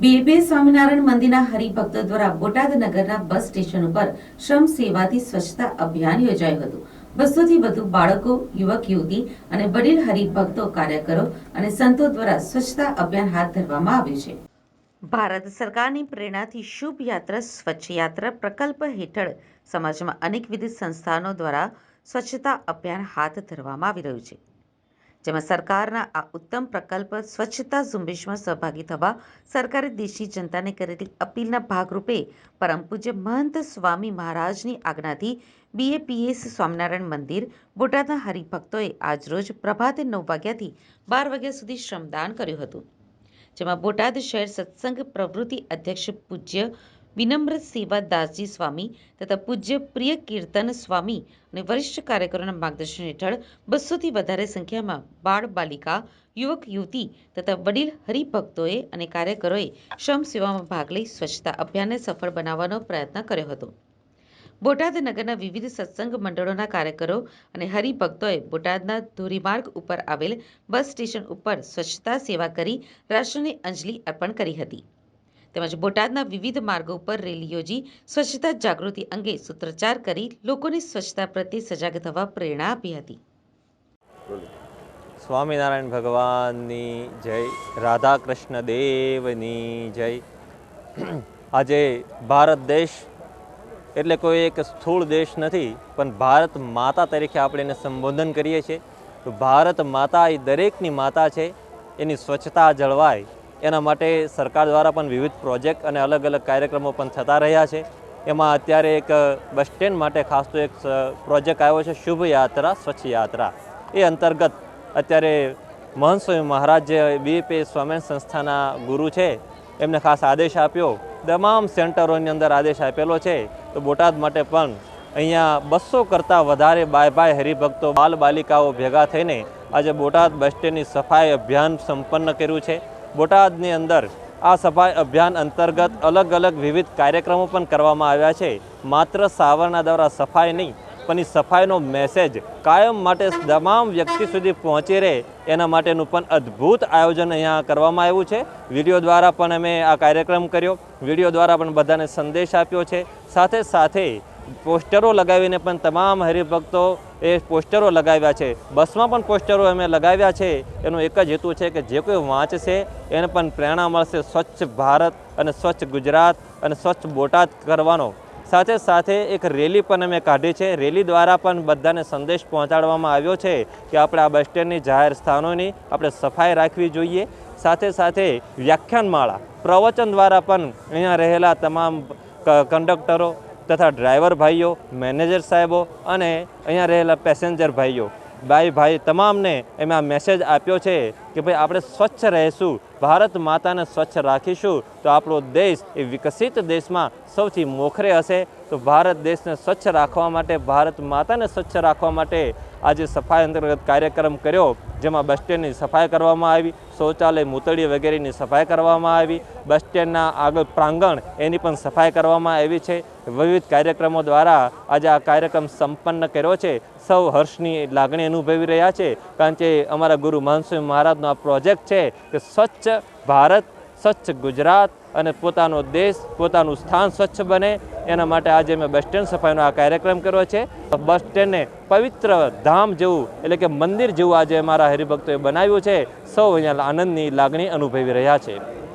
બીએપી સ્વામિનારાયણ મંદિરના હરિભક્તો દ્વારા બોટાદ નગરના બસ સ્ટેશન ઉપર શ્રમ સેવાથી સ્વચ્છતા અભિયાન યોજાયું હતું। 200 થી વધુ બાળકો, યુવક યુવતી અને વડીલ હરિભક્તો, કાર્યકરો અને સંતો દ્વારા સ્વચ્છતા અભિયાન હાથ ધરવામાં આવ્યું છે। ભારત સરકારની પ્રેરણાથી શુભ યાત્રા સ્વચ્છ યાત્રા પ્રકલ્પ હેઠળ સમાજમાં અનેકવિધ સંસ્થાનો દ્વારા સ્વચ્છતા અભિયાન હાથ ધરવામાં આવી રહ્યું છે, જેમાં સરકારના આ ઉત્તમ પ્રકલ્પ સ્વચ્છતા ઝુંબેશમાં સહભાગી થવા સરકારે દેશની જનતાને કરેલી અપીલના ભાગરૂપે પરમ પૂજ્ય મહંત સ્વામી મહારાજની આજ્ઞાથી બીએપીએસ સ્વામિનારાયણ મંદિર બોટાદના હરિભક્તોએ આજરોજ પ્રભાતે 9 વાગ્યાથી 12 વાગ્યા સુધી શ્રમદાન કર્યું હતું, જેમાં બોટાદ શહેર સત્સંગ પ્રવૃત્તિ અધ્યક્ષ પૂજ્ય વિનમ્ર સેવાદાસજી સ્વામી તથા પૂજ્ય પ્રિય કીર્તન સ્વામી અને વરિષ્ઠ કાર્યકરોના માર્ગદર્શન હેઠળ 200 થી વધારે સંખ્યામાં બાળ બાલિકા, યુવક યુવતી તથા વડીલ હરિભક્તોએ અને કાર્યકરોએ શ્રમ સેવામાં ભાગ લઈ સ્વચ્છતા અભિયાનને સફળ બનાવવાનો પ્રયત્ન કર્યો હતો। બોટાદ નગરના વિવિધ સત્સંગ મંડળોના કાર્યકરો અને હરિભક્તોએ બોટાદના ધોરીમાર્ગ ઉપર આવેલ બસ સ્ટેશન ઉપર સ્વચ્છતા સેવા કરી રાષ્ટ્રને અંજલિ અર્પણ કરી હતી, તેમજ બોટાદના વિવિધ માર્ગો પર રેલી યોજી સ્વચ્છતા જાગૃતિ અંગે સૂત્રોચ્ચાર કરી લોકોને સ્વચ્છતા પ્રત્યે સજાગ થવા પ્રેરણા આપી હતી। સ્વામિનારાયણ ભગવાનની જય, રાધા કૃષ્ણ દેવની જય। આજે ભારત દેશ એટલે કોઈ એક સ્થૂળ દેશ નથી, પણ ભારત માતા તરીકે આપણે એને સંબોધન કરીએ છીએ। તો ભારત માતા એ દરેકની માતા છે, એની સ્વચ્છતા જળવાય એના માટે સરકાર દ્વારા પણ વિવિધ પ્રોજેક્ટ અને અલગ અલગ કાર્યક્રમો પણ થતા રહ્યા છે। એમાં અત્યારે એક બસ સ્ટેન્ડ માટે ખાસ તો એક પ્રોજેક્ટ આવ્યો છે, શુભ યાત્રા સ્વચ્છ યાત્રા। એ અંતર્ગત અત્યારે મહંત સ્વામી મહારાજ જે બીએપી સ્વામિનારાયણ સંસ્થાના ગુરુ છે, એમને ખાસ આદેશ આપ્યો, તમામ સેન્ટરોની અંદર આદેશ આપેલો છે। તો બોટાદ માટે પણ અહીંયા 200 કરતાં વધારે ભાઈ હરિભક્તો, બાલ બાલિકાઓ ભેગા થઈને આજે બોટાદ બસ સ્ટેન્ડની સફાઈ અભિયાન સંપન્ન કર્યું છે। બોટાદની અંદર આ સફાઈ અભિયાન અંતર્ગત અલગ અલગ વિવિધ કાર્યક્રમો પણ કરવામાં આવ્યા છે। માત્ર સાવરણા દ્વારા સફાઈ નહીં, પણ એ સફાઈનો મેસેજ કાયમ માટે તમામ વ્યક્તિ સુધી પહોંચી રહે એના માટેનું પણ અદ્ભુત આયોજન અહીંયા કરવામાં આવ્યું છે। વિડીયો દ્વારા પણ અમે આ કાર્યક્રમ કર્યો, વિડીયો દ્વારા પણ બધાને સંદેશ આપ્યો છે। સાથે સાથે પોસ્ટરો લગાવીને પણ તમામ હરિભક્તો એ પોસ્ટરો લગાવ્યા છે, બસમાં પણ પોસ્ટરો અમે લગાવ્યા છે। એનો એક જ હેતુ છે કે જે કોઈ વાંચશે એને પણ પ્રેરણા મળશે સ્વચ્છ ભારત અને સ્વચ્છ ગુજરાત અને સ્વચ્છ બોટાદ કરવાનો। સાથે સાથે એક રેલી પણ અમે કાઢી છે, રેલી દ્વારા પણ બધાને સંદેશ પહોંચાડવામાં આવ્યો છે કે આપણે આ બસ સ્ટેન્ડની જાહેર સ્થાનોની આપણે સફાઈ રાખવી જોઈએ। સાથે સાથે વ્યાખ્યાનમાળા, પ્રવચન દ્વારા પણ અહીંયા રહેલા તમામ કંડક્ટરો તથા ડ્રાઈવર ભાઈઓ, મેનેજર સાહેબો અને અહીંયા રહેલા પેસેન્જર ભાઈઓ, ભાઈ તમામને એમાં મેસેજ આપ્યો છે કે ભાઈ આપણે સ્વચ્છ રહીશું, ભારત માતાને સ્વચ્છ રાખીશું તો આપણો દેશ એ વિકસિત દેશમાં સૌથી મોખરે હશે। તો ભારત દેશને સ્વચ્છ રાખવા માટે, ભારત માતાને સ્વચ્છ રાખવા માટે આજે સફાઈ અંતર્ગત કાર્યક્રમ કર્યો, જેમાં બસ સ્ટેન્ડની સફાઈ કરવામાં આવી, શૌચાલય, મૂતળી વગેરેની સફાઈ કરવામાં આવી, બસ સ્ટેન્ડના આગળ પ્રાંગણ એની પણ સફાઈ કરવામાં આવી છે। વિવિધ કાર્યક્રમો દ્વારા આજે આ કાર્યક્રમ સંપન્ન કર્યો છે। સૌ હર્ષની લાગણી અનુભવી રહ્યા છે, કારણ કે અમારા ગુરુ મહંત સ્વામી મહારાજનો આ પ્રોજેક્ટ છે કે સ્વચ્છ ભારત, સ્વચ્છ ગુજરાત અને પોતાનો દેશ, પોતાનું સ્થાન સ્વચ્છ બને એના માટે આજે મેં બસ સ્ટેન્ડ સફાઈનો આ કાર્યક્રમ કર્યો છે। બસ સ્ટેન્ડને પવિત્ર ધામ જેવું એટલે કે મંદિર જેવું આજે અમારા હરિભક્તોએ બનાવ્યું છે। સૌ અહીંયા આનંદની લાગણી અનુભવી રહ્યા છે।